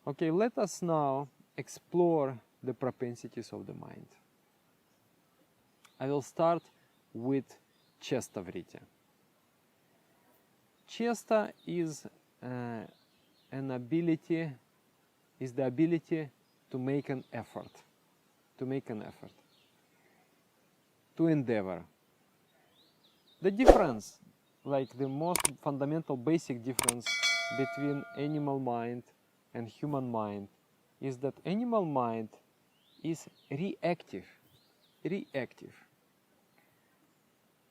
Okay, let us now explore the propensities of the mind. I will start with chesta vritti. Chesta is the ability to make an effort, to endeavor. The difference, like the most fundamental basic difference between animal mind and human mind, is that animal mind is reactive.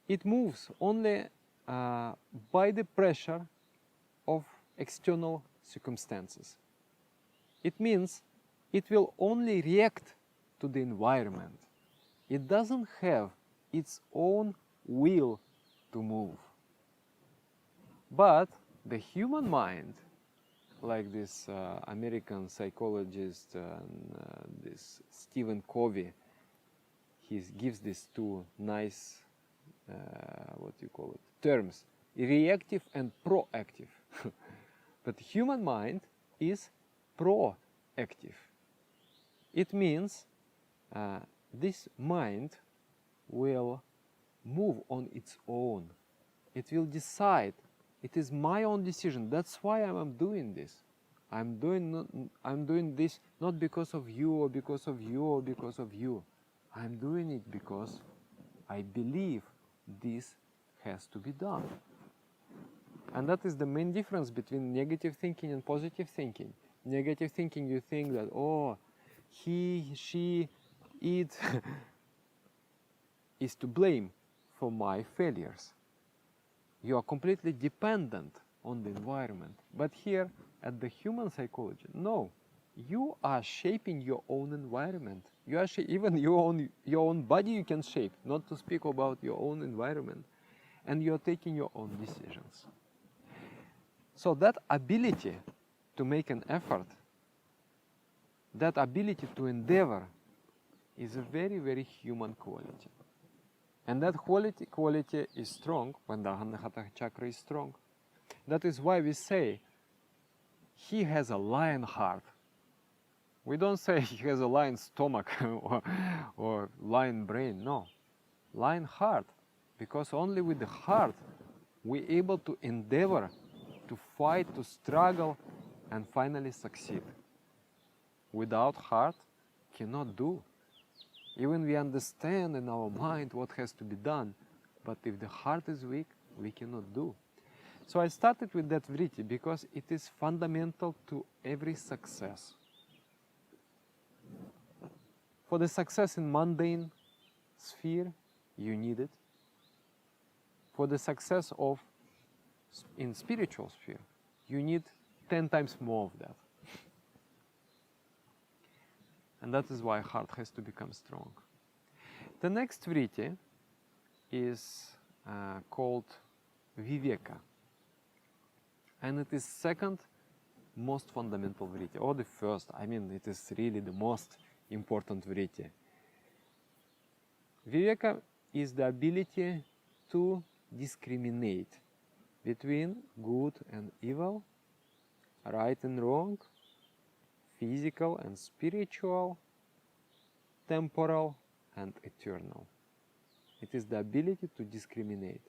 It moves only by the pressure of external circumstances. It means it will only react to the environment. It doesn't have its own will to move. But the human mind, like this American psychologist, this Stephen Covey, he gives these two nice, terms, reactive and proactive. But human mind is proactive. It means this mind will move on its own. It will decide. It is my own decision. That's why I'm doing this. I'm doing this not because of you or because of you or because of you. I'm doing it because I believe this has to be done. And that is the main difference between negative thinking and positive thinking. Negative thinking, you think that, oh, he, she, it is to blame for my failures. You are completely dependent on the environment. But here, at the human psychology, no. You are shaping your own environment. You are even your own body you can shape, not to speak about your own environment. And you are taking your own decisions. So that ability to make an effort, that ability to endeavor, is a very, very human quality. And that quality is strong when the Anahata chakra is strong. That is why we say he has a lion heart. We don't say he has a lion stomach or lion brain. No, lion heart. Because only with the heart we're able to endeavor, to fight, to struggle, and finally succeed. Without heart, cannot do. Even we understand in our mind what has to be done, but if the heart is weak, we cannot do. So I started with that vritti because it is fundamental to every success. For the success in mundane sphere, you need it. For the success in spiritual sphere, you need 10 times more of that. And that is why heart has to become strong. The next vritti is called viveka. And it is second most fundamental vritti, or the first. I mean, it is really the most important vritti. Viveka is the ability to discriminate between good and evil, right and wrong, physical and spiritual, temporal and eternal. It is the ability to discriminate.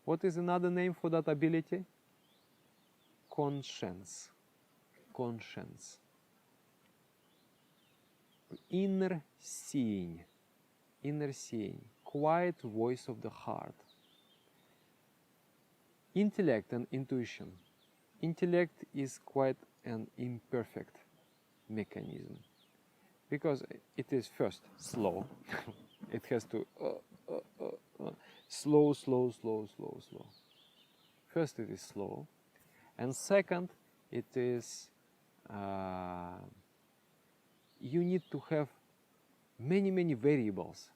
What is another name for that ability? Conscience. Conscience. Inner seeing. Inner seeing. Quiet voice of the heart. Intellect and intuition. Intellect is quite an imperfect mechanism because it is first slow. It has to slow. First it is slow, and second it is you need to have many variables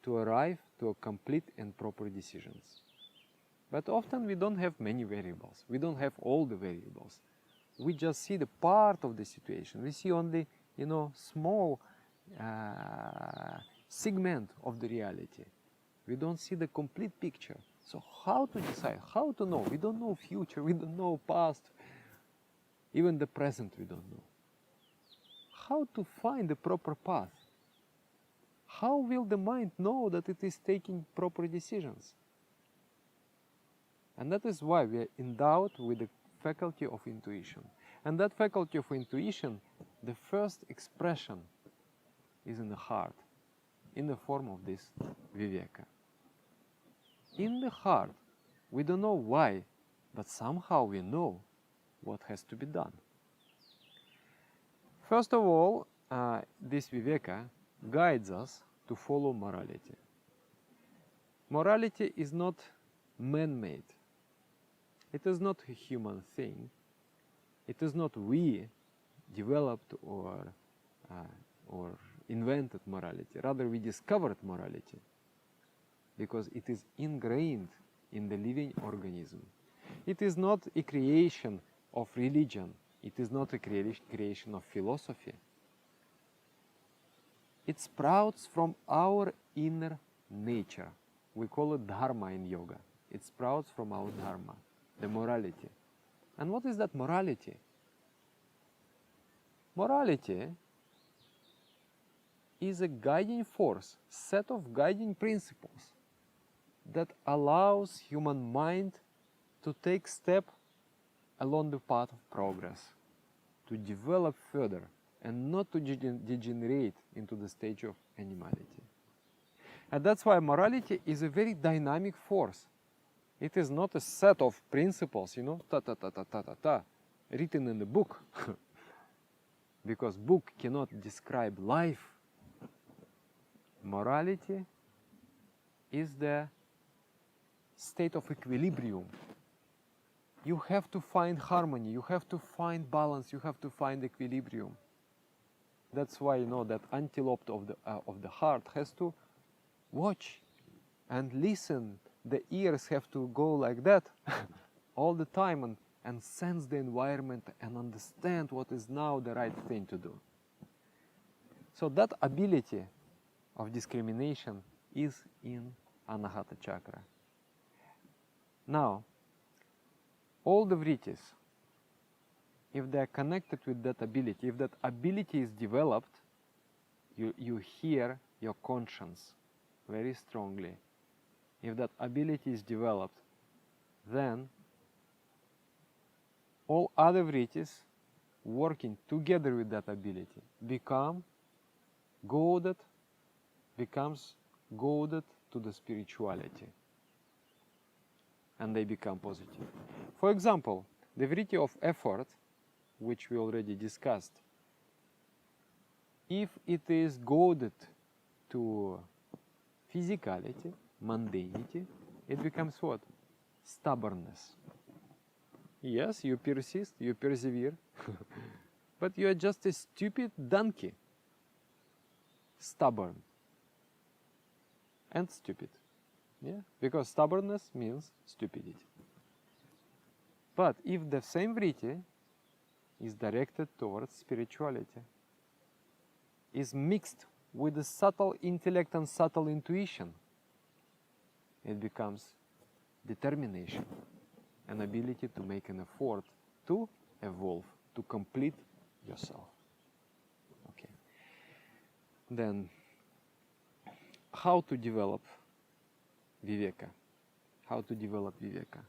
to arrive to a complete and proper decisions. But often we don't have many variables. We don't have all the variables. We just see the part of the situation. We see only, small segment of the reality. We don't see the complete picture. So how to decide? How to know? We don't know future. We don't know past. Even the present we don't know. How to find the proper path? How will the mind know that it is taking proper decisions? And that is why we are endowed with the faculty of intuition. And that faculty of intuition, the first expression is in the heart, in the form of this viveka. In the heart, we don't know why, but somehow we know what has to be done. First of all, this viveka guides us to follow morality. Morality is not man-made. It is not a human thing. It is not we developed or invented morality. Rather, we discovered morality because it is ingrained in the living organism. It is not a creation of religion. It is not a creation of philosophy. It sprouts from our inner nature. We call it dharma in yoga. It sprouts from our dharma, the morality. And what is that morality? Morality is a guiding force, set of guiding principles that allows human mind to take step along the path of progress, to develop further and not to degenerate into the stage of animality. And that's why morality is a very dynamic force. It is not a set of principles, you know, written in the book. Because book cannot describe life. Morality is the state of equilibrium. You have to find harmony, you have to find balance, you have to find equilibrium. That's why, you know, that antelope of the heart has to watch and listen. The ears have to go like that all the time and sense the environment and understand what is now the right thing to do. So that ability of discrimination is in Anahata chakra. Now, all the vrittis, if they are connected with that ability, if that ability is developed, you hear your conscience very strongly. If that ability is developed, then all other vrittis working together with that ability becomes goaded to the spirituality. And they become positive. For example, the vritti of effort, which we already discussed, if it is goaded to physicality, mundanity, it becomes what? Stubbornness. Yes, you persist, you persevere, but you are just a stupid donkey. Stubborn and stupid. Yeah, because stubbornness means stupidity. But if the same vritti is directed towards spirituality, is mixed with the subtle intellect and subtle intuition, it becomes determination, an ability to make an effort to evolve, to complete yourself. Okay. Then, how to develop viveka? How to develop viveka?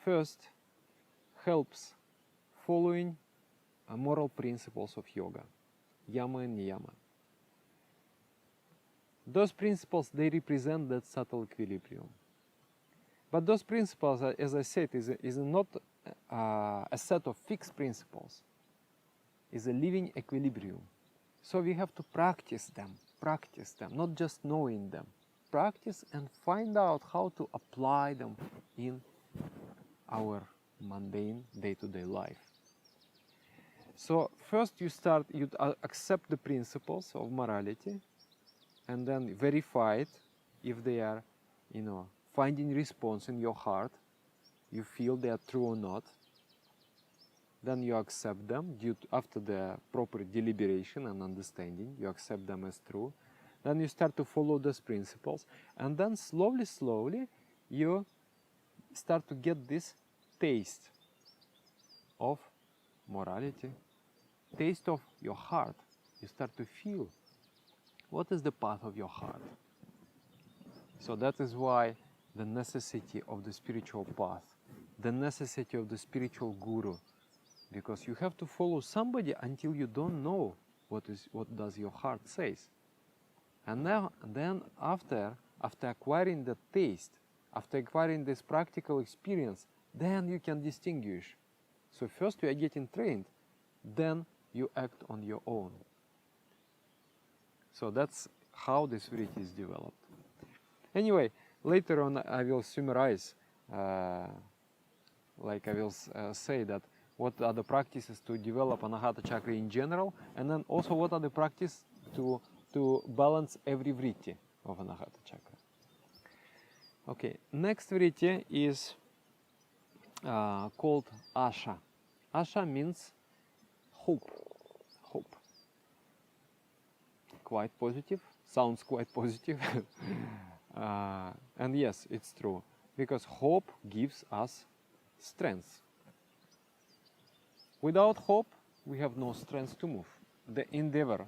First, helps following moral principles of yoga, yama and niyama. Those principles, they represent that subtle equilibrium. But those principles, as I said, is not a set of fixed principles. It's a living equilibrium. So we have to practice them, not just knowing them. Practice and find out how to apply them in our mundane day-to-day life. So first you accept the principles of morality, and then verify it if they are, you know, finding response in your heart. You feel they are true or not. Then you accept them after the proper deliberation and understanding. You accept them as true. Then you start to follow those principles, and then slowly you start to get this taste of morality, taste of your heart. You start to feel what is the path of your heart. So that is why the necessity of the spiritual path, the necessity of the spiritual guru, because you have to follow somebody until you don't know what does your heart says. And then after acquiring the taste, after acquiring this practical experience, then you can distinguish. So first you are getting trained, then you act on your own. So that's how this Vritti is developed. Anyway, later on I will summarize, like I will say that what are the practices to develop Anahata chakra in general, and then also what are the practices to balance every Vritti of Anahata chakra. Okay, next Vritti is called Asha. Asha means hope. Hope. Quite positive, sounds quite positive. And yes, it's true, because hope gives us strength. Without hope, we have no strength to move. The endeavor,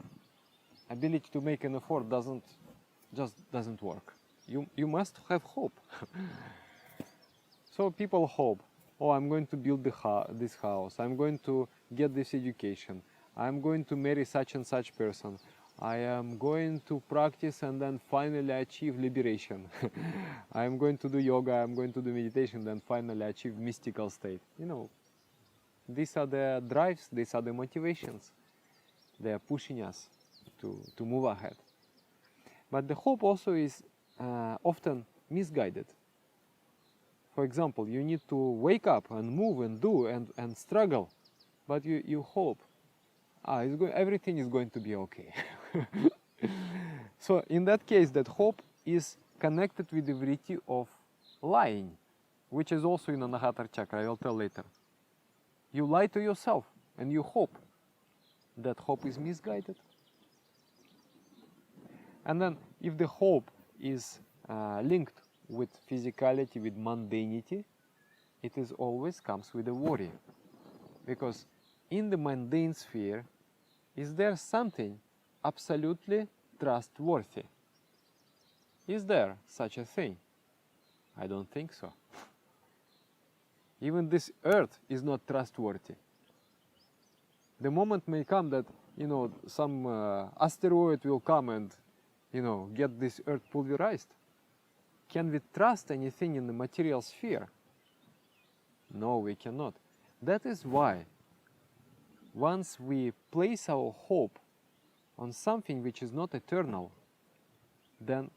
ability to make an effort doesn't work. You must have hope. So people hope, oh, I'm going to build this house, I'm going to get this education, I'm going to marry such and such person, I am going to practice and then finally achieve liberation. I'm going to do yoga, I'm going to do meditation, then finally achieve mystical state. You know, these are the drives, these are the motivations. They are pushing us to move ahead. But the hope also is often misguided. For example, you need to wake up and move and do and struggle, but you hope, everything is going to be okay. So in that case, that hope is connected with the Vritti of lying, which is also in Anahata chakra, I will tell later. You lie to yourself and you hope. That hope is misguided. And then if the hope is linked with physicality, with mundanity, it is always comes with a worry. Because in the mundane sphere, is there something absolutely trustworthy? Is there such a thing? I don't think so. Even this earth is not trustworthy. The moment may come that, you know, some asteroid will come and, you know, get this earth pulverized. Can we trust anything in the material sphere? No, we cannot. That is why once we place our hope on something which is not eternal, then,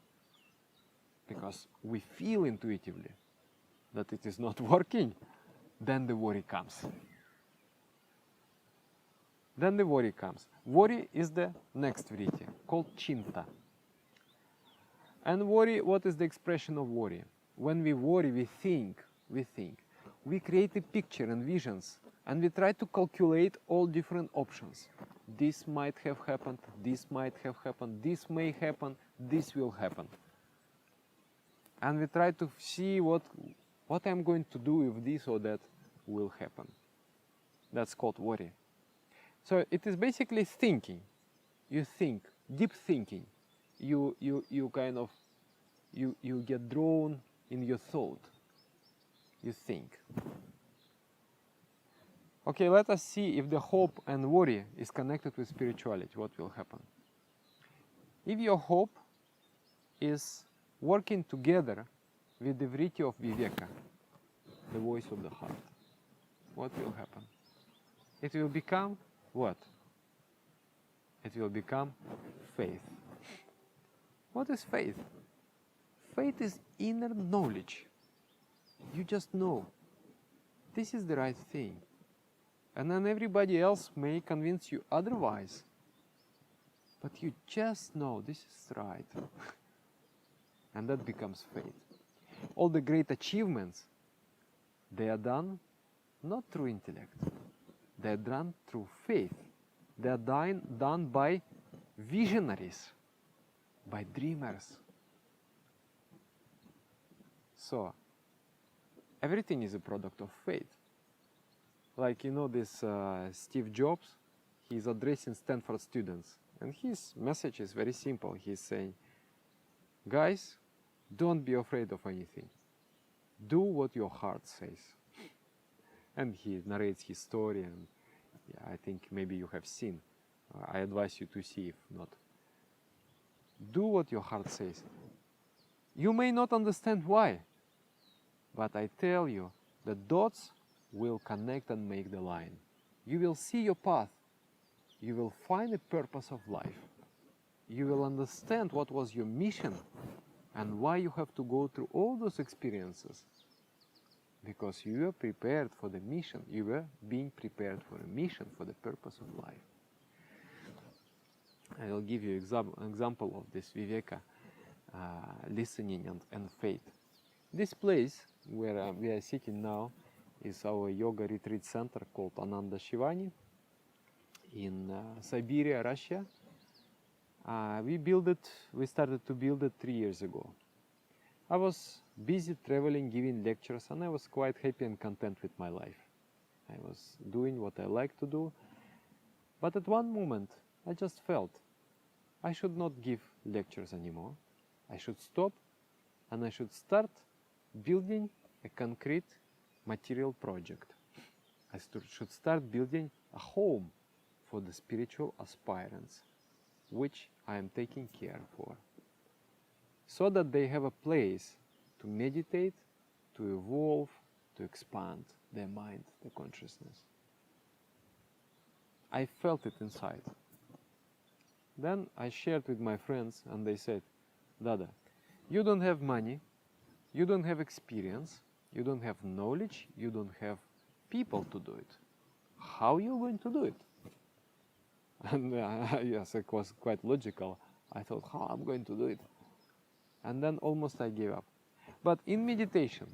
because we feel intuitively that it is not working, then the worry comes. Then the worry comes. Worry is the next Vritti, called Chinta. And worry, what is the expression of worry? When we worry, we think. We create a picture and visions, and we try to calculate all different options. This might have happened, this might have happened, this may happen, this will happen. And we try to see what I'm going to do if this or that will happen. That's called worry. So it is basically thinking. You think, deep thinking. You get drawn in your thought. You think. Okay, let us see if the hope and worry is connected with spirituality, what will happen. If your hope is working together with the Vritti of Viveka, the voice of the heart, what will happen? It will become what? It will become faith. What is faith? Faith is inner knowledge. You just know this is the right thing. And then everybody else may convince you otherwise. But you just know this is right. And that becomes faith. All the great achievements, they are done not through intellect. They are done through faith. They are done by visionaries, by dreamers. So, everything is a product of faith. Like, you know, this Steve Jobs, he's addressing Stanford students, and his message is very simple. He's saying, guys, don't be afraid of anything. Do what your heart says. And he narrates his story, and yeah, I think maybe you have seen. I advise you to see if not. Do what your heart says. You may not understand why, but I tell you, the dots will connect and make the line. You will see your path. You will find the purpose of life. You will understand what was your mission and why you have to go through all those experiences. Because you were prepared for the mission. You were being prepared for a mission, for the purpose of life. I will give you an example of this Viveka, listening and faith. This place where we are sitting now is our yoga retreat center called Ananda Shivani in Siberia, Russia. We started to build it 3 years ago. I was busy traveling, giving lectures, and I was quite happy and content with my life. I was doing what I like to do, but at one moment I just felt I should not give lectures anymore. I should stop and I should start building a concrete material project. I should start building a home for the spiritual aspirants, which I am taking care for, so that they have a place to meditate, to evolve, to expand their mind, their consciousness. I felt it inside. Then I shared with my friends, and they said, Dada, you don't have money, you don't have experience, you don't have knowledge, you don't have people to do it. How are you going to do it? And yes, it was quite logical. I thought, how I'm going to do it? And then almost I gave up. But in meditation,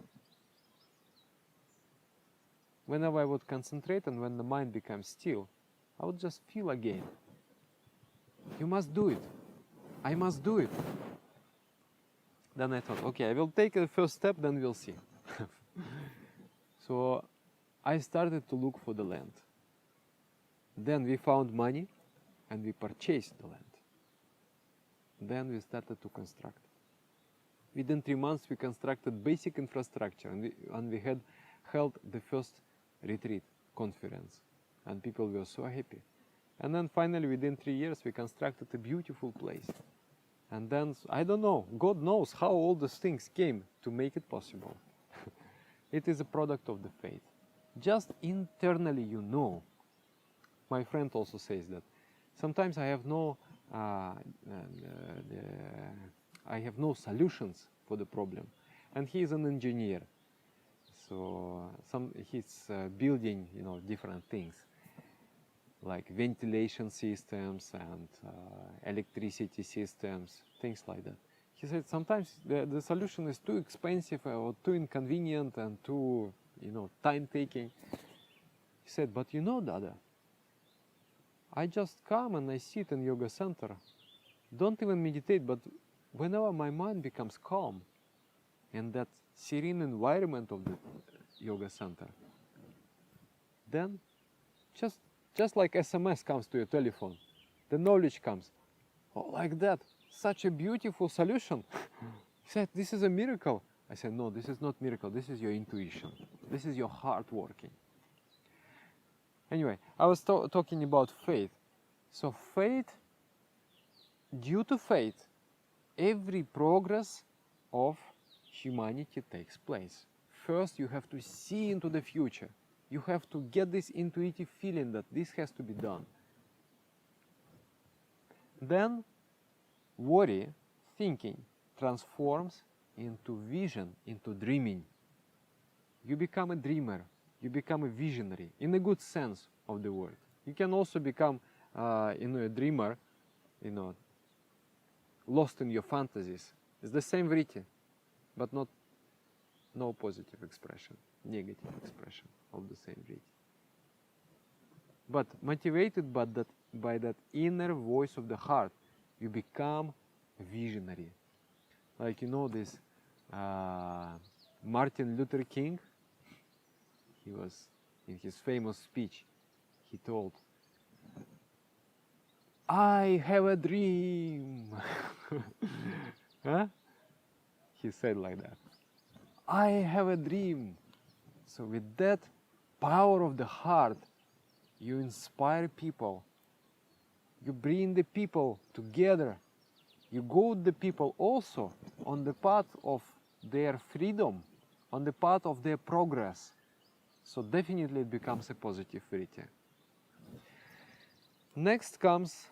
whenever I would concentrate and when the mind becomes still, I would just feel again, you must do it. I must do it. Then I thought, okay, I will take the first step, then we'll see. So I started to look for the land. Then we found money and we purchased the land. Then we started to construct. Within 3 months we constructed basic infrastructure, and we had held the first retreat conference, and people were so happy. And then finally within 3 years we constructed a beautiful place. And then, I don't know, God knows how all these things came to make it possible. It is a product of the faith. Just internally you know. My friend also says that sometimes I have no solutions for the problem. And he is an engineer. So he's building, different things, like ventilation systems and electricity systems, things like that. He said sometimes the solution is too expensive or too inconvenient and too, time-taking. He said, but Dada, I just come and I sit in yoga center, don't even meditate, but whenever my mind becomes calm in that serene environment of the yoga center, then just like SMS comes to your telephone, the knowledge comes. Oh, like that, such a beautiful solution. He said, this is a miracle. I said, no, this is not miracle, this is your intuition. This is your heart working. Anyway, I was talking about faith. So faith, due to faith, every progress of humanity takes place. First, you have to see into the future. You have to get this intuitive feeling that this has to be done. Then, worry, thinking, transforms into vision, into dreaming. You become a dreamer. You become a visionary, in a good sense of the word. You can also become, a dreamer, lost in your fantasies. It's the same vritti, but no positive expression, negative expression of the same vritti. But motivated by that inner voice of the heart, you become a visionary. Like this Martin Luther King, he was, in his famous speech, he told, "I have a dream." Huh? He said like that. I have a dream. So with that power of the heart, you inspire people. You bring the people together. You guide the people also on the path of their freedom, on the path of their progress. So definitely it becomes a positive vritti. Next comes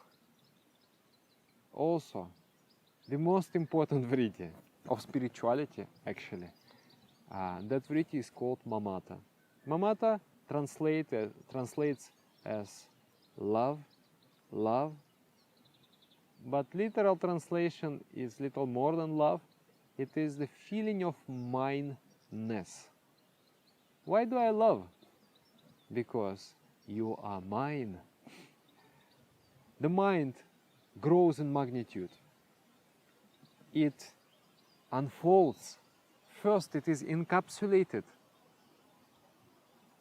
also the most important vritti of spirituality, actually. That vritti is called mamata. Mamata translates as love, love, but literal translation is little more than love. It is the feeling of mineness. Why do I love? Because you are mine. The mind grows in magnitude. It unfolds. First, it is encapsulated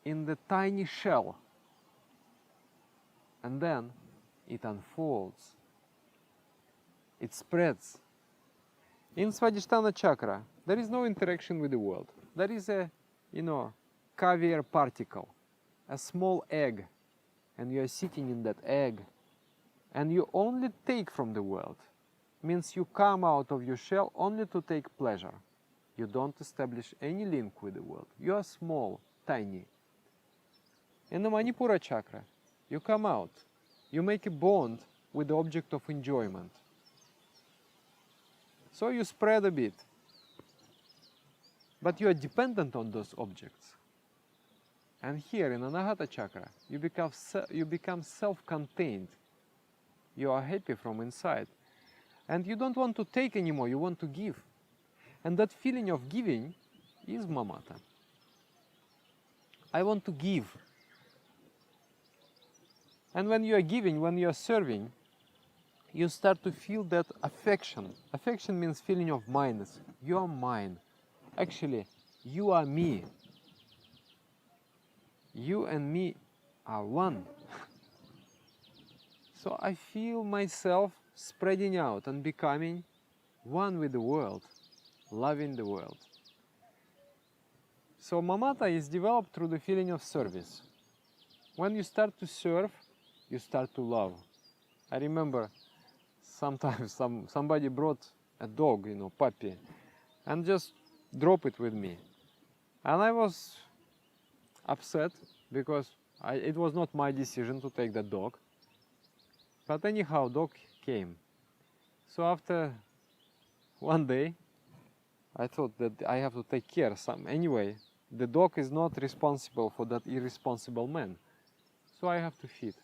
in the tiny shell, and then it unfolds. It spreads. In Svadhisthana chakra, there is no interaction with the world. There is a, caviar particle, a small egg, and you are sitting in that egg, and you only take from the world. Means you come out of your shell only to take pleasure. You don't establish any link with the world. You are small, tiny. In the Manipura chakra, you come out. You make a bond with the object of enjoyment. So you spread a bit. But you are dependent on those objects. And here in Anahata chakra, you become self-contained. You are happy from inside. And you don't want to take anymore, you want to give. And that feeling of giving is mamata. I want to give. And when you are giving, when you are serving, you start to feel that affection. Affection means feeling of mineness. You are mine. Actually, you are me. You and me are one. So I feel myself spreading out and becoming one with the world, loving the world. So mamata is developed through the feeling of service. When you start to serve, you start to love. I remember sometimes somebody brought a dog, puppy, and just drop it with me. And I was upset because it was not my decision to take that dog. But anyhow, dog came. So after one day, I thought that I have to take care. Anyway, the dog is not responsible for that irresponsible man. So I have to feed.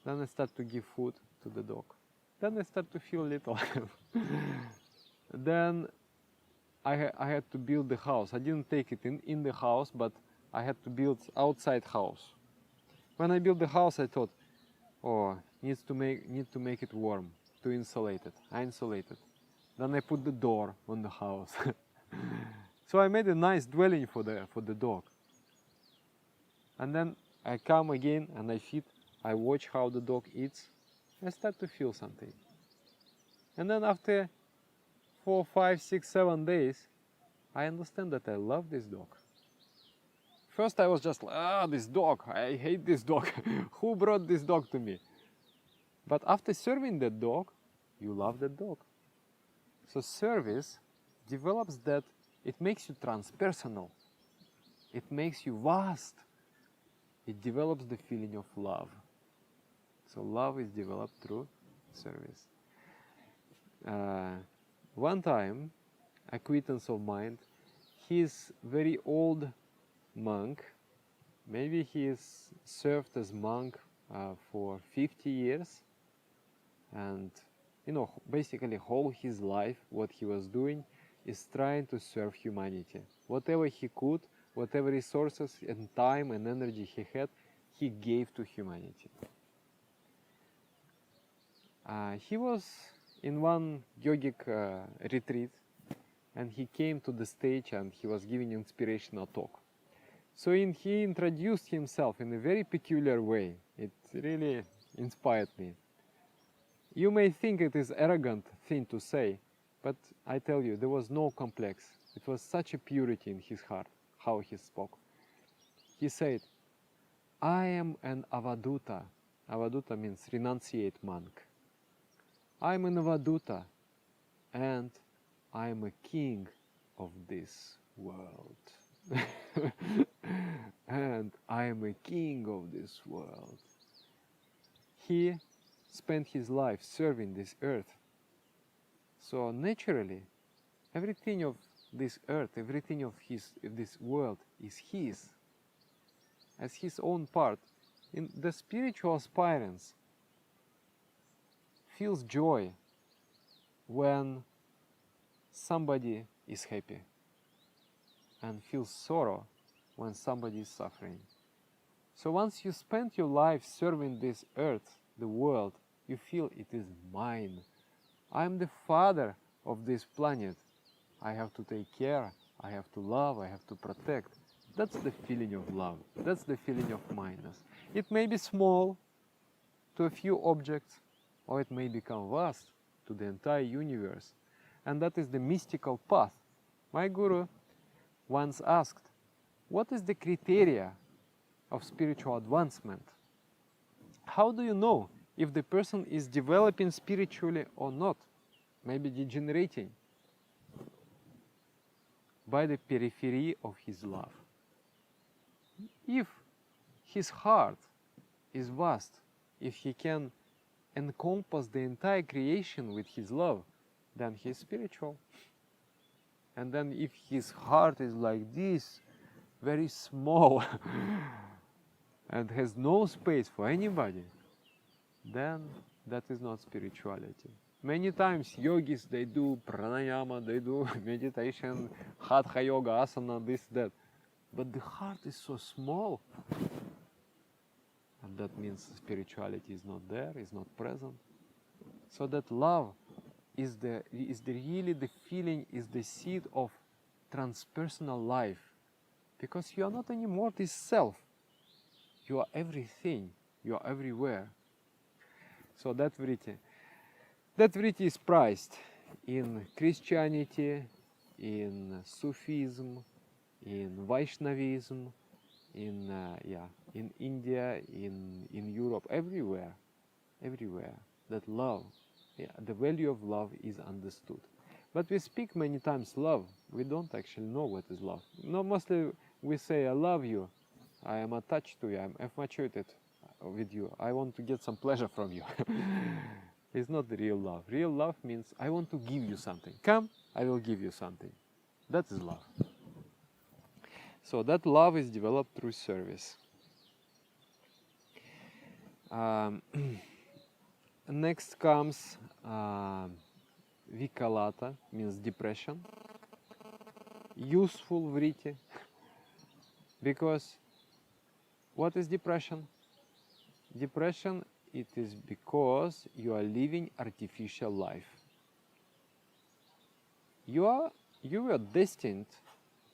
Then I start to give food to the dog. Then I start to feel little. Then I had to build the house. I didn't take it in the house, but I had to build outside house. When I built the house, I thought, need to make it warm, to insulate it. I insulated. Then I put the door on the house. So I made a nice dwelling for the dog. And then I come again and I feed. I watch how the dog eats. I start to feel something. And then after 4, 5, 6, 7 days, I understand that I love this dog. First I was just like, this dog, I hate this dog. Who brought this dog to me? But after serving that dog, you love that dog. So service develops that, it makes you transpersonal. It makes you vast. It develops the feeling of love. So love is developed through service. One time, acquaintance of mine, he's very old monk. Maybe he's served as monk for 50 years. And, basically whole his life, what he was doing is trying to serve humanity. Whatever he could, whatever resources and time and energy he had, he gave to humanity. He was in one yogic retreat, and he came to the stage and he was giving inspirational talk. So he introduced himself in a very peculiar way. It really inspired me. You may think it is arrogant thing to say, but I tell you, there was no complex. It was such a purity in his heart, how he spoke. He said, I am an avaduta. Avaduta means renunciate monk. I am an avaduta, and I am a king of this world. And I am a king of this world. He spent his life serving this earth. So naturally, everything of this earth, everything of this world is his, as his own part. In the spiritual aspirants feels joy when somebody is happy, and feels sorrow when somebody is suffering. So once you spend your life serving this earth, the world, you feel it is mine. I am the father of this planet. I have to take care, I have to love, I have to protect. That's the feeling of love. That's the feeling of mindness. It may be small to a few objects, or it may become vast to the entire universe. And that is the mystical path. My guru once asked, what is the criteria of spiritual advancement? How do you know if the person is developing spiritually or not? Maybe degenerating? By the periphery of his love. If his heart is vast, if he can encompass the entire creation with his love, then he is spiritual. And then if his heart is like this, very small, and has no space for anybody, then that is not spirituality. Many times yogis, they do pranayama, they do meditation, hatha yoga, asana, this, that. But the heart is so small, and that means spirituality is not there, is not present. So that love is really the feeling, is the seed of transpersonal life. Because you are not anymore this self. You are everything. You are everywhere. So that vritti is prized in Christianity, in Sufism, in Vaishnavism, in India, in Europe, everywhere. That love, the value of love is understood. But we speak many times love. We don't actually know what is love. No, mostly we say, I love you, I am attached to you, I am infatuated with you, I want to get some pleasure from you. It's not the real love. Real love means I want to give you something. Come, I will give you something. That is love. So that love is developed through service. Next comes vikalata, means depression. Useful vritti. Because what is depression? Depression, it is because you are living artificial life. You were destined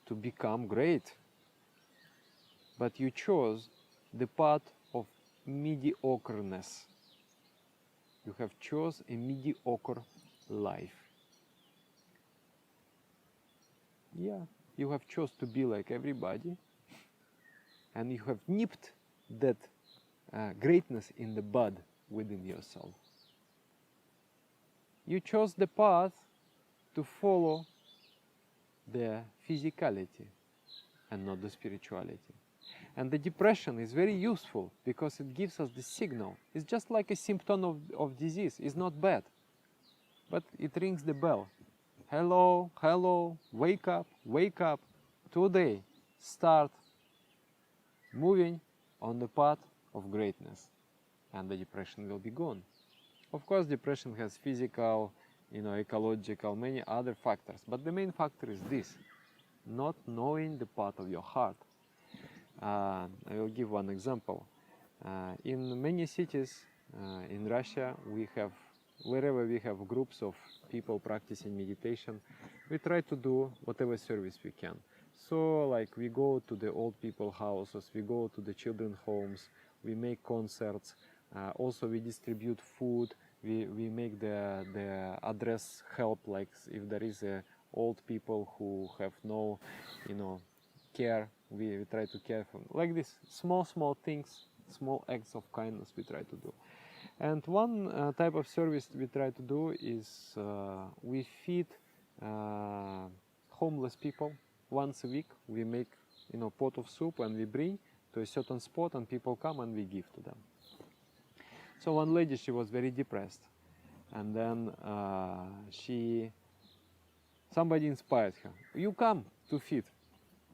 to become great, but you chose the path of mediocreness. You have chosen a mediocre life. Yeah, you have chosen to be like everybody, and you have nipped that greatness in the bud within yourself. You chose the path to follow the physicality and not the spirituality. And the depression is very useful because it gives us the signal. It's just like a symptom of disease. It's not bad, but it rings the bell. Hello, hello, wake up, wake up. Today, start moving on the path of greatness, and the depression will be gone. Of course, depression has physical, ecological, many other factors, but the main factor is this: not knowing the path of your heart. I will give one example. In many cities in Russia, wherever we have groups of people practicing meditation, we try to do whatever service we can. So like we go to the old people houses, we go to the children homes, we make concerts, also we distribute food, we make the address help, like if there is old people who have no, care, we try to care for them. Like this, small things, small acts of kindness we try to do. And one type of service we try to do is we feed homeless people once a week. We make pot of soup and we bring to a certain spot and people come and we give to them. So one lady, she was very depressed, and then somebody inspired her. You come to feed.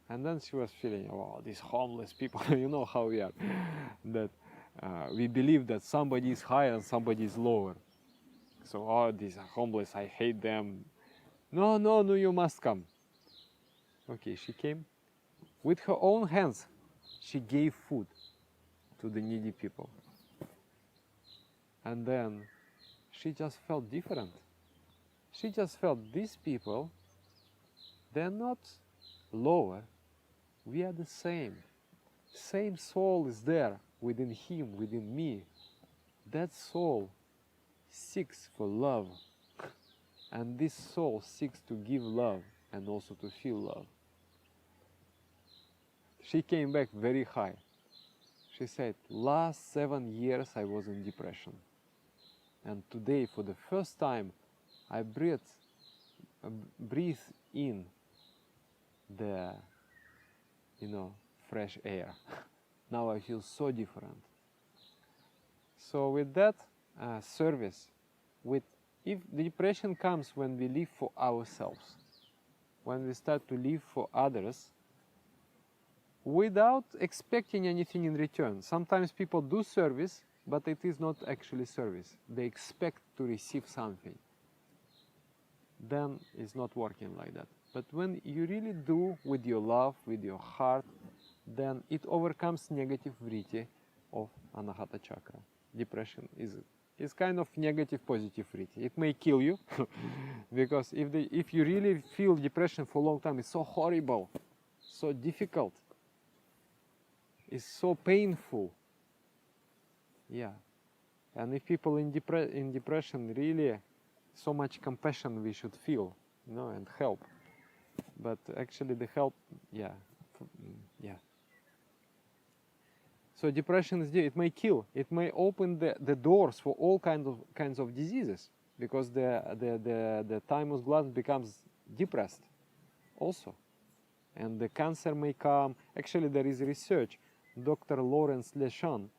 And then she was feeling, wow, these homeless people, you know how we are, that we believe that somebody is higher and somebody is lower. So, oh, these are homeless, I hate them. No, you must come. Okay, she came. With her own hands, she gave food to the needy people. And then she just felt different. She just felt these people, they're not lower. We are the same. Same soul is there within him, within me. That soul seeks for love. And this soul seeks to give love and also to feel love. She came back very high. She said, last 7 years I was in depression. And today, for the first time, I breathe in the fresh air. Now I feel so different. So with that service, if the depression comes when we live for ourselves, when we start to live for others without expecting anything in return. Sometimes people do service, but it is not actually service. They expect to receive something. Then it's not working like that. But when you really do with your love, with your heart, then it overcomes negativity of Anahata chakra. Depression is kind of negative positive vritti. It may kill you because if you really feel depression for a long time, it's so horrible, so difficult, it's so painful. Yeah. And if people in depression, really so much compassion we should feel, and help. But actually the help, yeah. So depression it may kill. It may open the doors for all kinds of diseases, because the thymus gland becomes depressed also. And the cancer may come. Actually there is research. Dr. Lawrence Leshan,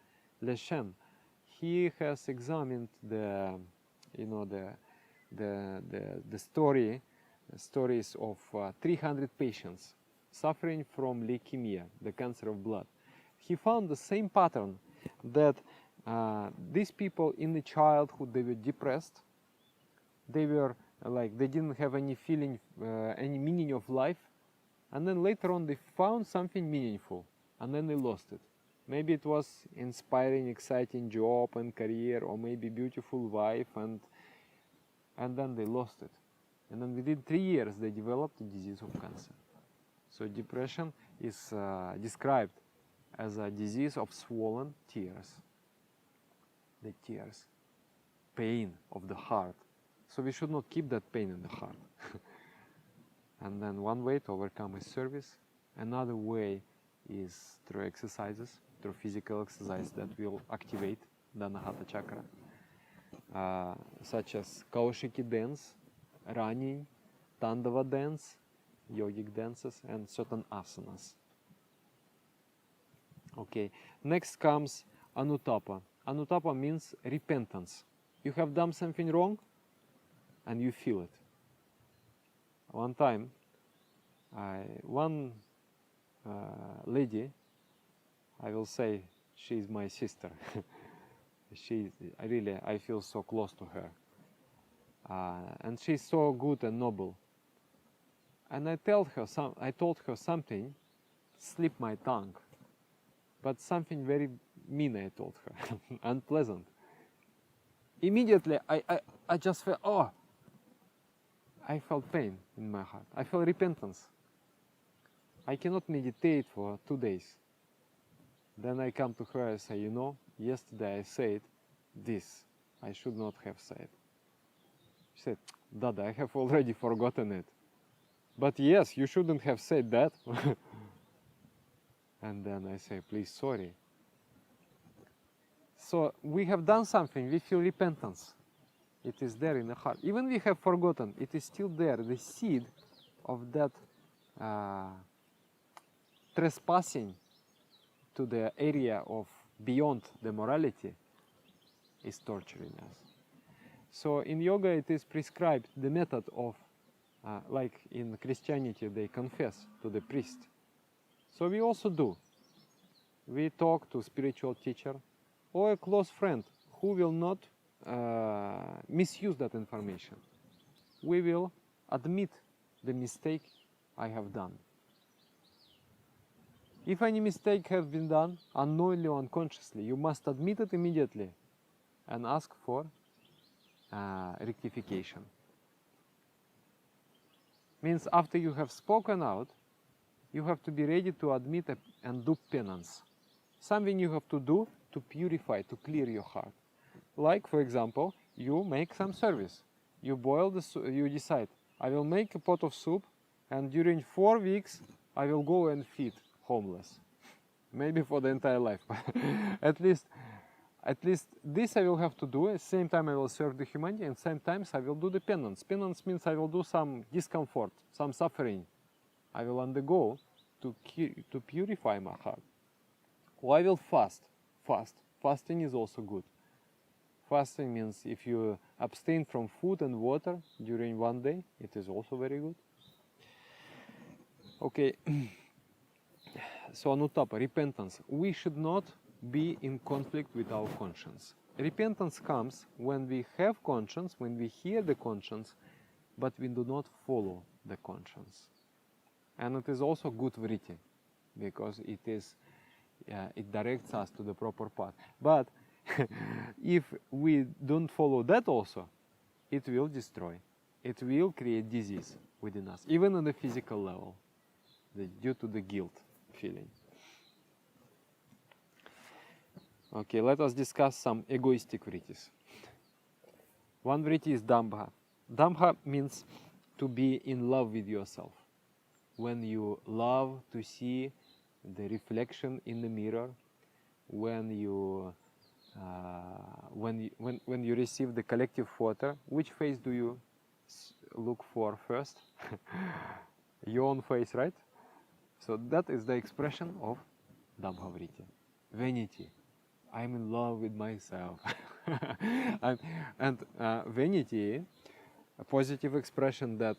he has examined the stories of 300 patients suffering from leukemia, the cancer of blood. He found the same pattern, that these people in the childhood, they were depressed, they didn't have any feeling, any meaning of life, and then later on they found something meaningful, and then they lost it. Maybe it was inspiring, exciting job and career, or maybe beautiful wife, and then they lost it. And then within 3 years they developed the disease of cancer. So depression is described as a disease of swollen tears. The tears, pain of the heart. So we should not keep that pain in the heart. And then one way to overcome is service. Another way is through exercises, through physical exercise that will activate the Anahata chakra, such as Kaushiki dance, running, Tandava dance, yogic dances, and certain asanas. Okay, next comes Anutapa. Anutapa means repentance. You have done something wrong and you feel it. One time, one lady, I will say she's my sister. I feel so close to her. And she's so good and noble. And I told her something, slipped my tongue. But something very mean I told her, unpleasant. Immediately I just felt, I felt pain in my heart. I felt repentance. I cannot meditate for 2 days. Then I come to her and say, you know, yesterday I said this. I should not have said. She said, Dada, I have already forgotten it. But yes, you shouldn't have said that. And then I say, please, sorry. So we have done something, we feel repentance. It is there in the heart. Even we have forgotten, it is still there. The seed of that trespassing to the area of beyond the morality is torturing us. So in yoga it is prescribed the method of, like in Christianity they confess to the priest. So we also do. We talk to spiritual teacher or a close friend who will not misuse that information. We will admit the mistake I have done. If any mistake has been done, unknowingly or unconsciously, you must admit it immediately and ask for rectification. Means after you have spoken out, you have to be ready to admit and do penance. Something you have to do to purify, to clear your heart. Like, for example, you make some service. You boil the soup, you decide, I will make a pot of soup and during 4 weeks I will go and feed homeless. Maybe for the entire life. At least this I will have to do. At the same time I will serve the humanity and same times I will do the penance. Penance means I will do some discomfort, some suffering. I will undergo to purify my heart. Or I will fast. Fasting is also good. Fasting means if you abstain from food and water during 1 day, it is also very good. Okay. So Anutapa, repentance. We should not be in conflict with our conscience. Repentance comes when we have conscience, when we hear the conscience, but we do not follow the conscience. And it is also good vritti, because it directs us to the proper path. But if we don't follow that also, it will destroy. It will create disease within us, even on the physical level, due to the guilt feeling. Okay, let us discuss some egoistic vrittis. One vritti is dambha. Dambha means to be in love with yourself. When you love to see the reflection in the mirror, when you receive the collective photo, which face do you look for first? Your own face, right? So that is the expression of Dambha vritti. Vanity. I'm in love with myself. and vanity, a positive expression that,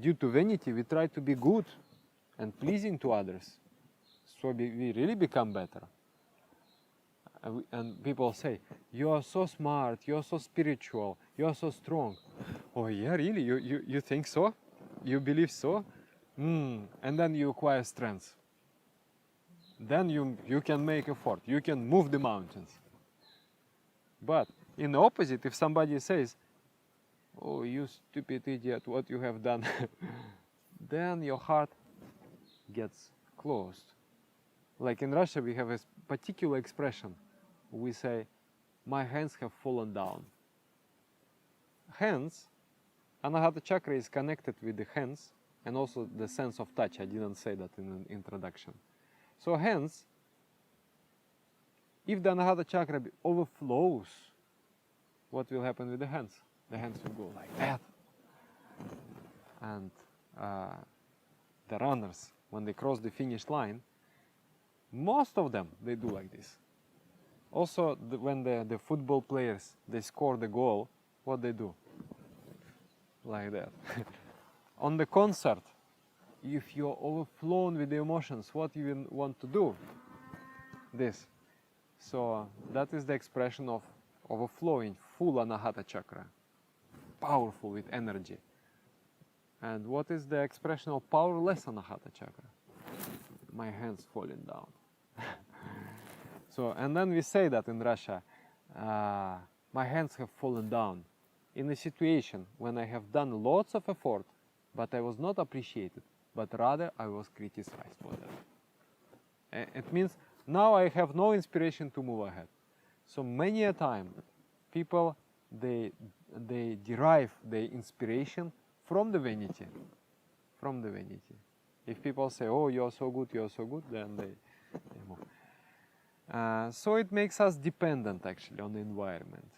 due to vanity we try to be good and pleasing to others. So we really become better. And people say, you are so smart, you are so spiritual, you are so strong. Oh yeah, really? You think so? You believe so? And then you acquire strength. Then you can make effort, you can move the mountains. But in the opposite, if somebody says, oh, you stupid idiot, what you have done, then your heart gets closed. Like in Russia, we have a particular expression. We say, my hands have fallen down. Hands, Anahata chakra is connected with the hands and also the sense of touch. I didn't say that in an introduction. So hands, if the Anahata chakra overflows, what will happen with the hands? The hands will go like that. And the runners, when they cross the finish line, most of them, they do like this. Also, when the football players, they score the goal, what they do? Like that. On the concert, if you're overflown with the emotions, what you want to do? This. So that is the expression of overflowing, full Anahata chakra, powerful with energy. And what is the expression of powerless Anahata chakra? My hands falling down. So, and then we say that in Russia, my hands have fallen down in a situation when I have done lots of effort, but I was not appreciated. but rather I was criticized for that. It means now I have no inspiration to move ahead. So many a time, people, they derive their inspiration from the vanity. From the vanity. If people say, oh, you're so good, then they move. So it makes us dependent actually on the environment.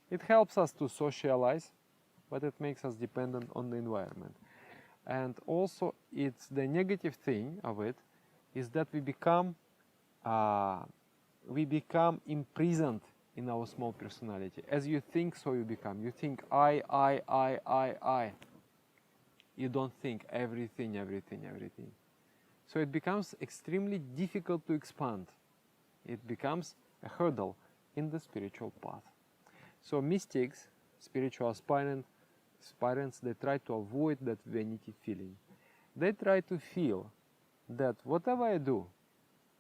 It helps us to socialize, but it makes us dependent on the environment. And also, it's the negative thing of it is that we become imprisoned in our small personality. As you think, so you become. You think I. You don't think everything. So it becomes extremely difficult to expand. It becomes a hurdle in the spiritual path. So mystics, spiritual aspirants, they try to avoid that vanity feeling. They try to feel that whatever I do,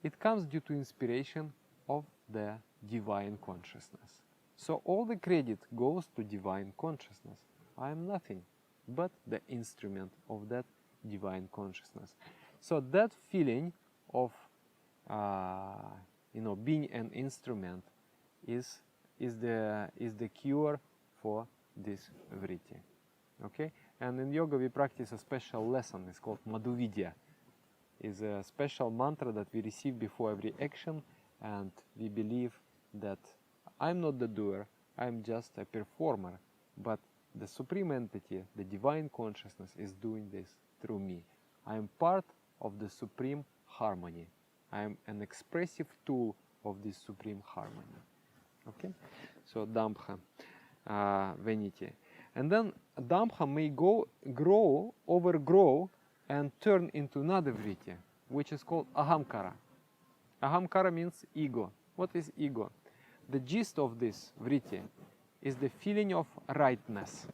it comes due to inspiration of the divine consciousness. So all the credit goes to divine consciousness. I am nothing but the instrument of that divine consciousness. So that feeling of being an instrument is the cure for this vritti. Okay? And in yoga we practice a special lesson. It's called Madhuvidya. It's a special mantra that we receive before every action, and we believe that I'm not the doer, I'm just a performer, but the supreme entity, the divine consciousness, is doing this through me. I am part of the supreme harmony. I am an expressive tool of this supreme harmony. Okay? So Dambha, vanity. And then Dambha may overgrow and turn into another vritti, which is called Ahamkara. Ahamkara means ego. What is ego? The gist of this vritti is the feeling of rightness.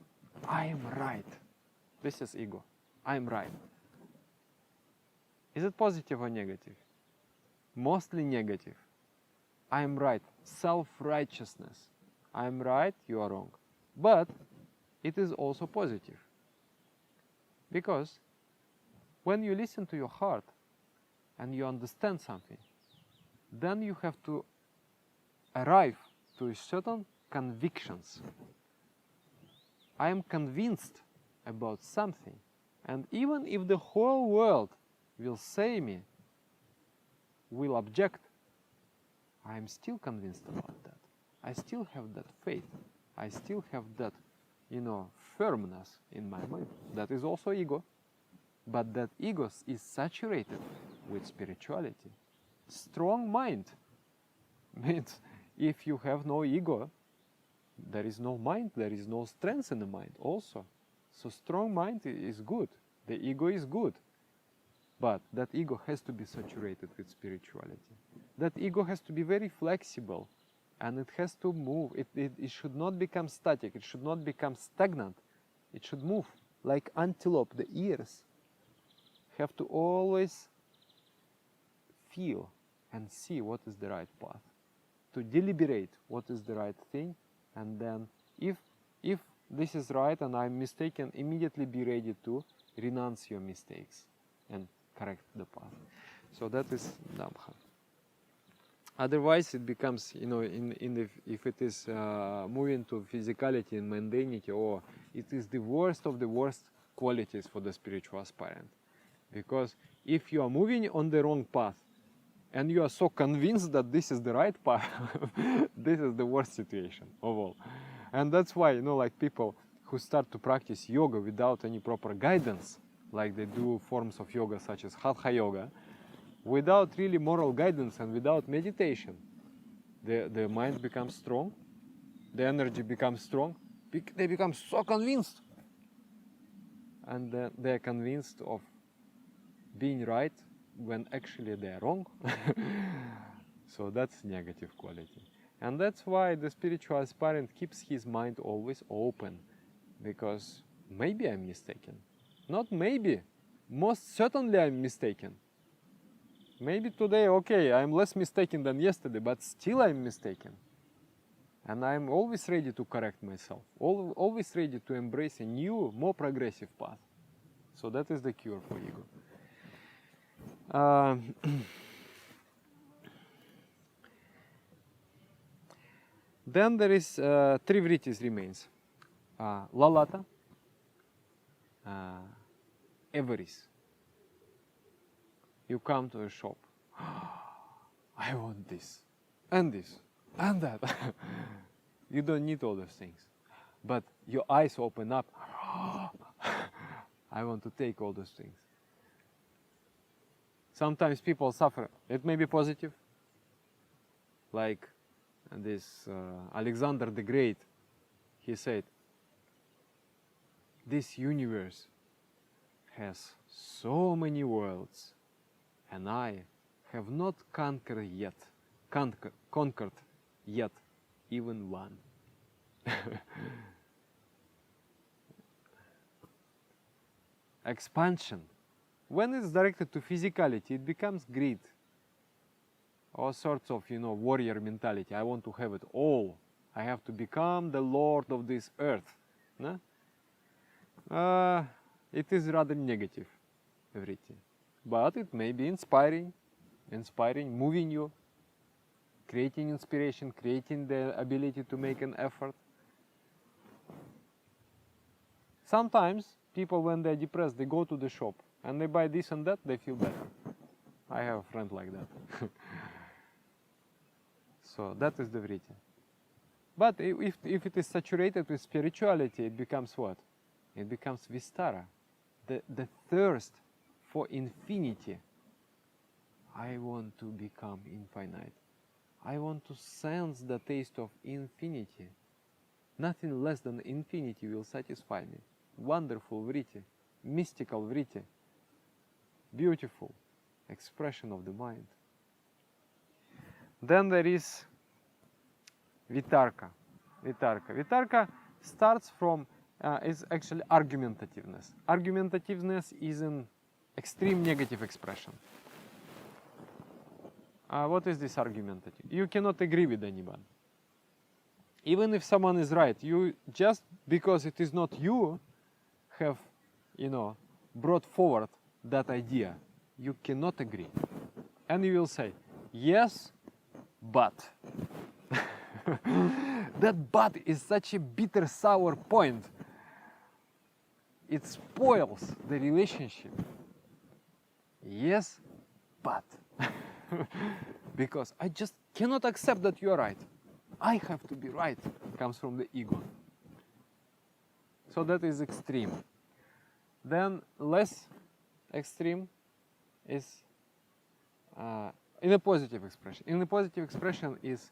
I am right. This is ego. I am right. Is it positive or negative? Mostly negative. I am right. Self-righteousness. I am right, you are wrong. But it is also positive. Because when you listen to your heart and you understand something, then you have to arrive to certain convictions. I am convinced about something, and even if the whole world will say me, will object, I am still convinced about that. I still have that faith. I still have that, firmness in my mind. That is also ego. But that ego is saturated with spirituality. Strong mind means if you have no ego, there is no mind, there is no strength in the mind also. So strong mind is good. The ego is good. But that ego has to be saturated with spirituality. That ego has to be very flexible, and it has to move. It should not become static. It should not become stagnant. It should move like antelope. The ears have to always feel and see what is the right path, to deliberate what is the right thing, and then if this is right and I'm mistaken, immediately be ready to renounce your mistakes and correct the path. So that is Dambha. Otherwise it becomes, if it is moving to physicality and mundanity, or it is the worst of the worst qualities for the spiritual aspirant. Because if you are moving on the wrong path, and you are so convinced that this is the right path, this is the worst situation of all. And that's why, like people who start to practice yoga without any proper guidance, like they do forms of yoga such as Hatha yoga, without really moral guidance and without meditation, the mind becomes strong, the energy becomes strong, they become so convinced. And they're convinced of being right when actually they're wrong. So that's negative quality. And that's why the spiritual aspirant keeps his mind always open, because maybe I'm mistaken. Not maybe, most certainly I'm mistaken. Maybe today, okay, I'm less mistaken than yesterday, but still I'm mistaken. And I'm always ready to correct myself, always ready to embrace a new, more progressive path. So that is the cure for ego. Then there is three vrittis remains. Lalata, avarice. You come to a shop. I want this, and that. You don't need all those things. But your eyes open up. I want to take all those things. Sometimes people suffer. It may be positive. Like this Alexander the Great, he said, this universe has so many worlds, and I have not conquered yet even one. Expansion. When it's directed to physicality, it becomes greed. All sorts of, warrior mentality. I want to have it all. I have to become the lord of this earth. No? It is rather negative, everything. But it may be inspiring, moving you, creating inspiration, creating the ability to make an effort. Sometimes people, when they're depressed, they go to the shop and they buy this and that, they feel better. I have a friend like that. So that is the vritti. But if it is saturated with spirituality, it becomes what? It becomes vistara, the thirst for infinity. I want to become infinite. I want to sense the taste of infinity. Nothing less than infinity will satisfy me. Wonderful vritti, mystical vritti, beautiful expression of the mind. Then there is vitarka. Vitarka starts from, is actually argumentativeness. Argumentativeness is an extreme negative expression. What is this argumentative? You cannot agree with anyone. Even if someone is right, you just because it is not you have, brought forward that idea, you cannot agree. And you will say, yes, but. That but is such a bitter, sour point. It spoils the relationship. Yes, but. Because I just cannot accept that you are right. I have to be right. It comes from the ego. So that is extreme. Then less extreme is in a positive expression. In a positive expression is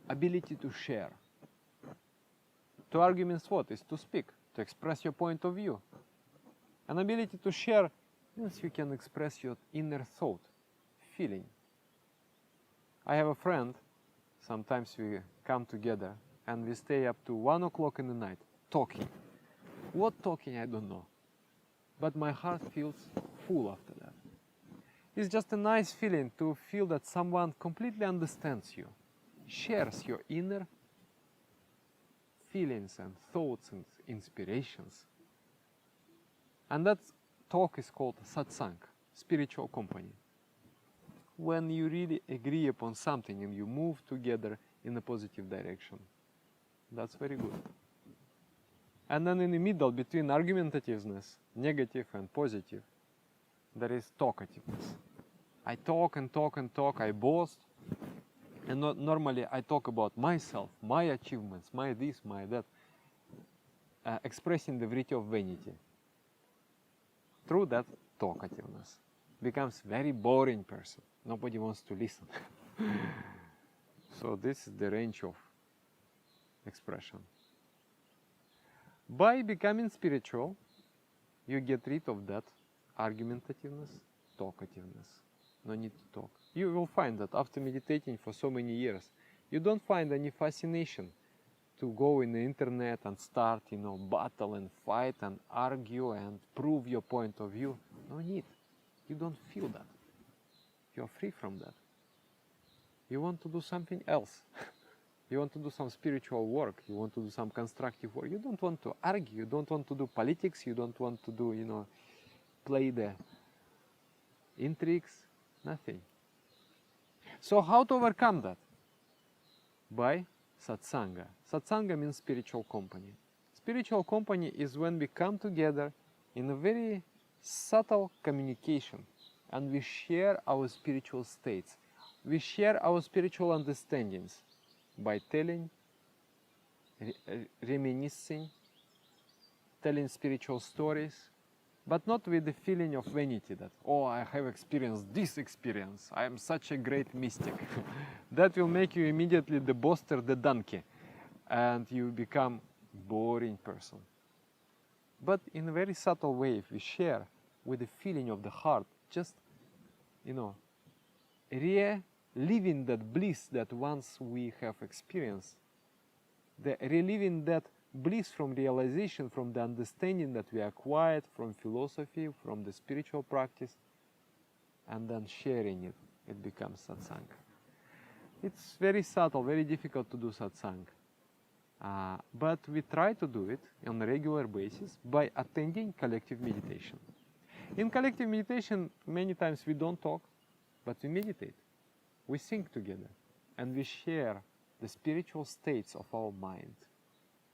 ability to share. To argue means what? Is to speak, to express your point of view. An ability to share means you can express your inner thought, feeling. I have a friend, sometimes we come together and we stay up to 1 o'clock in the night talking. What talking, I don't know. But my heart feels full after that. It's just a nice feeling to feel that someone completely understands you, shares your inner feelings and thoughts and inspirations. And that talk is called satsang, spiritual company. When you really agree upon something and you move together in a positive direction. That's very good. And then in the middle, between argumentativeness, negative and positive, there is talkativeness. I talk and talk and talk, I boast. And normally I talk about myself, my achievements, my this, my that, expressing the vritti of vanity. Through that talkativeness, becomes very boring person. Nobody wants to listen. So this is the range of expression. By becoming spiritual, you get rid of that argumentativeness, talkativeness. No need to talk. You will find that after meditating for so many years, you don't find any fascination to go in the internet and start, battle and fight and argue and prove your point of view. No need. You don't feel that. You're free from that. You want to do something else. You want to do some spiritual work. You want to do some constructive work. You don't want to argue. You don't want to do politics. You don't want to do, play the intrigues, nothing. So how to overcome that? By satsanga. Satsanga means spiritual company. Spiritual company is when we come together in a very subtle communication and we share our spiritual states. We share our spiritual understandings by telling, reminiscing, telling spiritual stories, but not with the feeling of vanity that, oh, I have experienced this experience, I am such a great mystic. That will make you immediately the boaster, the donkey, and you become boring person. But in a very subtle way, if we share with the feeling of the heart, just, reliving that bliss that once we have experienced, reliving that bliss from realization, from the understanding that we acquired from philosophy, from the spiritual practice, and then sharing it, it becomes satsang. It's very subtle, very difficult to do satsang. But we try to do it on a regular basis by attending collective meditation. In collective meditation, many times we don't talk, but we meditate. We think together, and we share the spiritual states of our mind.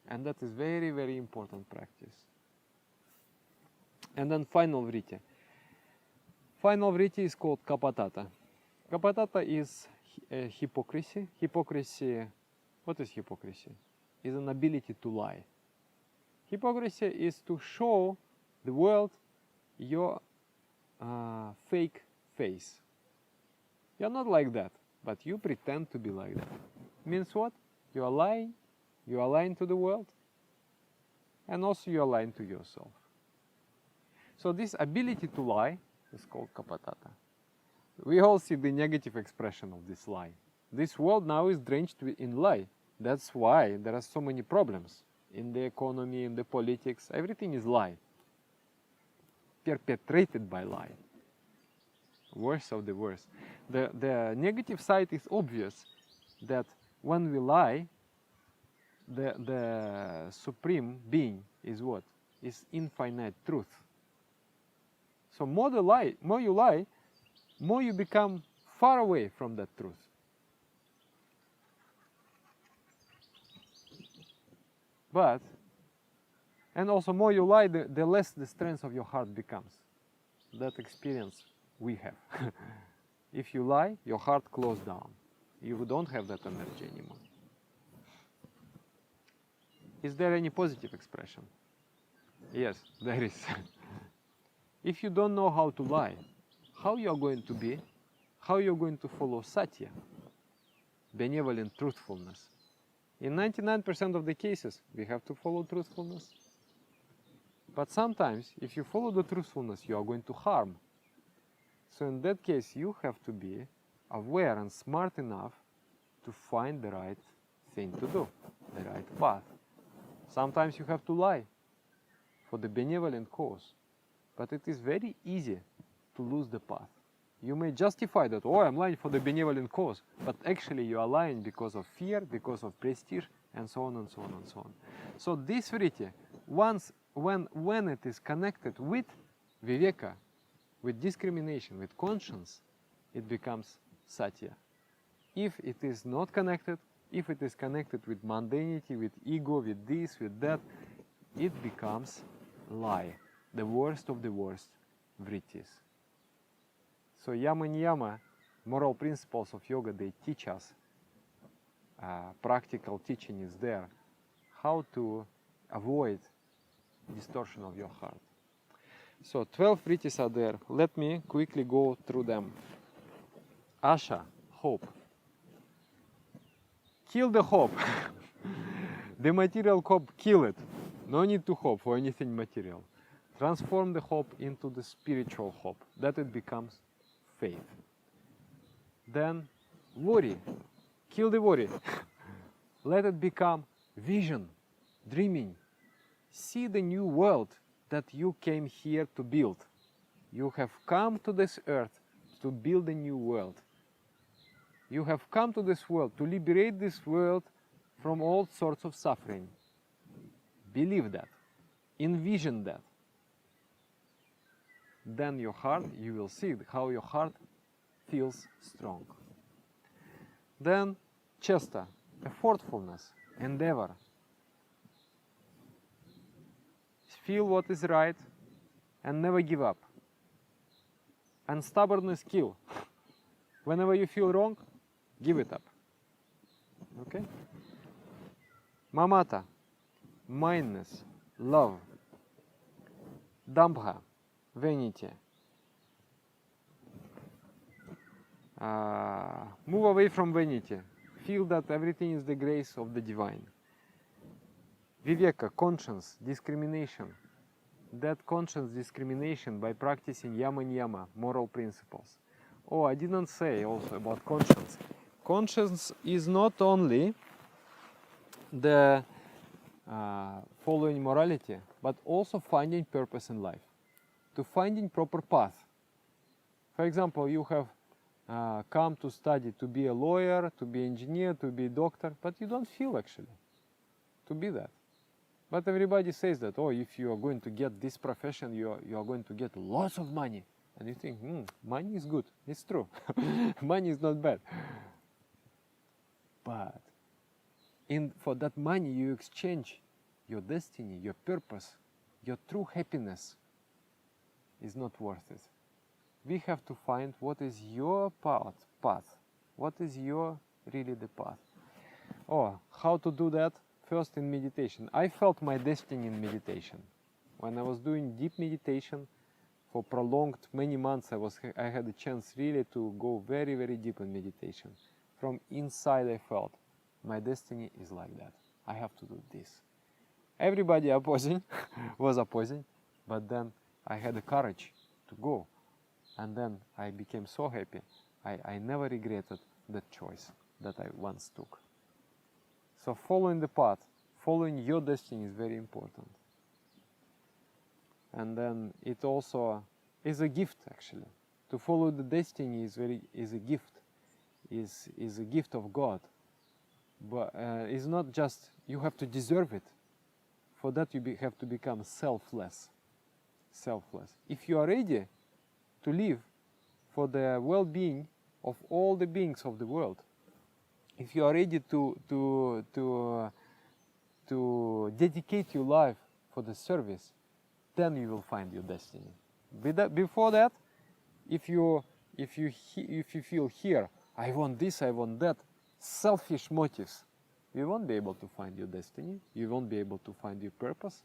And that is very, very important practice. And then final vritti. Final vritti is called kapatata. Kapatata is hypocrisy. Hypocrisy, what is hypocrisy? Is an ability to lie. Hypocrisy is to show the world your fake face. You're not like that, but you pretend to be like that. Means what? You are lying. You are lying to the world, and also you are lying to yourself. So this ability to lie is called kapatata. We all see the negative expression of this lie. This world now is drenched in lie. That's why there are so many problems in the economy, in the politics. Everything is lie, perpetrated by lie. Worst of the worst. The negative side is obvious, that when we lie, the supreme being is what? Is infinite truth. So more you lie, more you become far away from that truth. But, and also more you lie, the less the strength of your heart becomes. That experience we have. If you lie, your heart closes down. You don't have that energy anymore. Is there any positive expression? Yes, there is. If you don't know how to lie, how you are going to be? How you are going to follow satya? Benevolent truthfulness. In 99% of the cases, we have to follow truthfulness. But sometimes, if you follow the truthfulness, you are going to harm. So in that case, you have to be aware and smart enough to find the right thing to do, the right path. Sometimes you have to lie for the benevolent cause, but it is very easy to lose the path. You may justify that, oh, I'm lying for the benevolent cause, but actually you are lying because of fear, because of prestige, and so on and so on and so on. So this vritti, when it is connected with viveka, with discrimination, with conscience, it becomes satya. If it is not connected, if it is connected with mundanity, with ego, with this, with that, it becomes lie, the worst of the worst vrittis. So yama niyama, moral principles of yoga, they teach us, practical teaching is there, how to avoid distortion of your heart. So 12 vrittis are there. Let me quickly go through them. Asha, hope. Kill the hope. The material hope, kill it. No need to hope for anything material. Transform the hope into the spiritual hope, that it becomes faith. Then worry. Kill the worry. Let it become vision, dreaming. See the new world that you came here to build. You have come to this earth to build a new world. You have come to this world to liberate this world from all sorts of suffering. Believe that. Envision that. then your heart, you will see how your heart feels strong. Then chesta, effortfulness, endeavor. Feel what is right and never give up. And stubbornness kill. Whenever you feel wrong, give it up. Okay? Mamata, mindness, love. Dambha, vanity. Move away from vanity. Feel that everything is the grace of the divine. Viveka, conscience, discrimination. That conscience discrimination by practicing yama niyama, moral principles. Oh, I didn't say also about conscience. Conscience is not only the following morality, but also finding purpose in life, to finding proper path. For example, you have come to study to be a lawyer, to be engineer, to be a doctor, but you don't feel actually to be that. But everybody says that, oh, if you are going to get this profession, you are going to get lots of money. And you think, money is good. It's true. Money is not bad. But for that money, you exchange your destiny, your purpose, your true happiness is not worth it. We have to find what is your path. What is really the path. Oh, how to do that? First in meditation. I felt my destiny in meditation. When I was doing deep meditation for prolonged many months, I had a chance really to go very, very deep in meditation. From inside I felt my destiny is like that. I have to do this. Everybody was opposing, but then I had the courage to go. And then I became so happy. I never regretted that choice that I once took. So following the path, following your destiny is very important. And then it also is a gift actually. To follow the destiny is a gift, is a gift of God. But it's not just you have to deserve it. For that you have to become selfless. Selfless. If you are ready to live for the well-being of all the beings of the world, if you are ready to dedicate your life for the service, then you will find your destiny. Before that, if you feel here, I want this, I want that, selfish motives, you won't be able to find your destiny. You won't be able to find your purpose.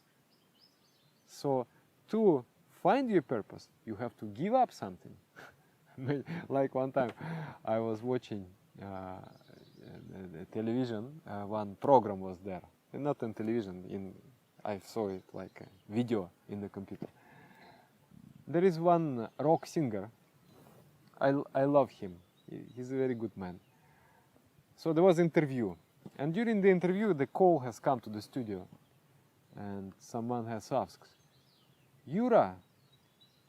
So to find your purpose, you have to give up something. Like one time, I was watching the television. One program was there, not on television. I saw it like a video in the computer. There is one rock singer. I love him. He's a very good man. So there was an interview, and during the interview, the call has come to the studio, and someone has asked, "Yura,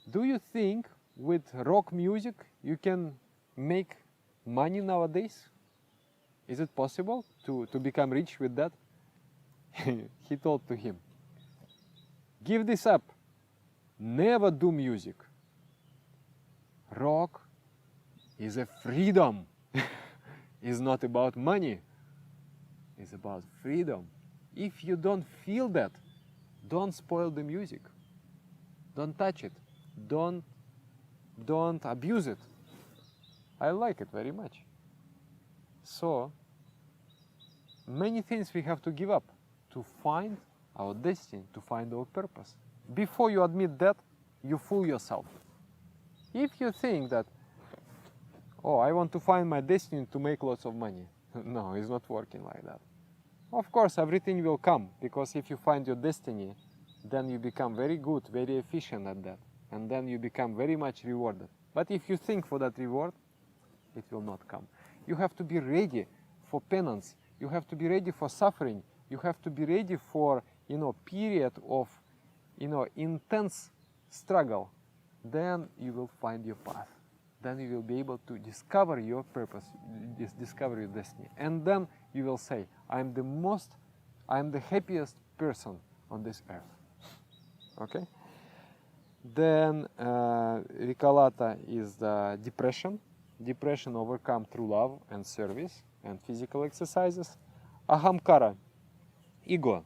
do you think with rock music you can make money nowadays? Is it possible to become rich with that?" He told to him, "Give this up. Never do music. Rock is a freedom. It's not about money. It's about freedom. If you don't feel that, don't spoil the music. Don't touch it. Don't abuse it." I like it very much. So many things we have to give up to find our destiny, to find our purpose. Before you admit that, you fool yourself. If you think that, oh, I want to find my destiny to make lots of money, no, it's not working like that. Of course, everything will come, because if you find your destiny, then you become very good, very efficient at that, and then you become very much rewarded. But if you think for that reward, it will not come. You have to be ready for penance. You have to be ready for suffering. You have to be ready for, period of, intense struggle. Then you will find your path. Then you will be able to discover your purpose, discover your destiny. And then you will say, I am the happiest person on this earth. Okay? Then Vikalata is the depression. Depression overcome through love and service and physical exercises. Ahamkara, ego,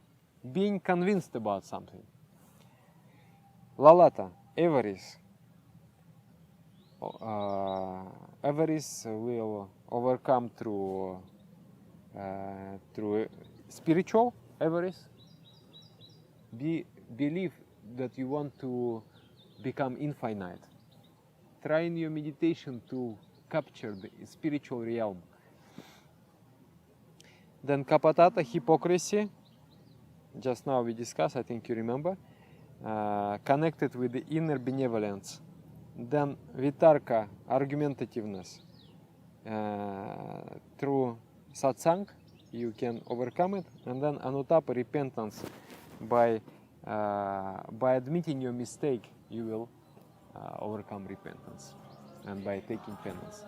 being convinced about something. Lalata, avarice. Avarice will overcome through spiritual avarice. Believe that you want to become infinite. Try in your meditation to capture the spiritual realm. Then Kapatata, hypocrisy. Just now we discussed, I think you remember. Connected with the inner benevolence. Then Vitarka, argumentativeness. Through satsang, you can overcome it. And then Anutapa, repentance. By admitting your mistake, you will overcome repentance, and by taking penance.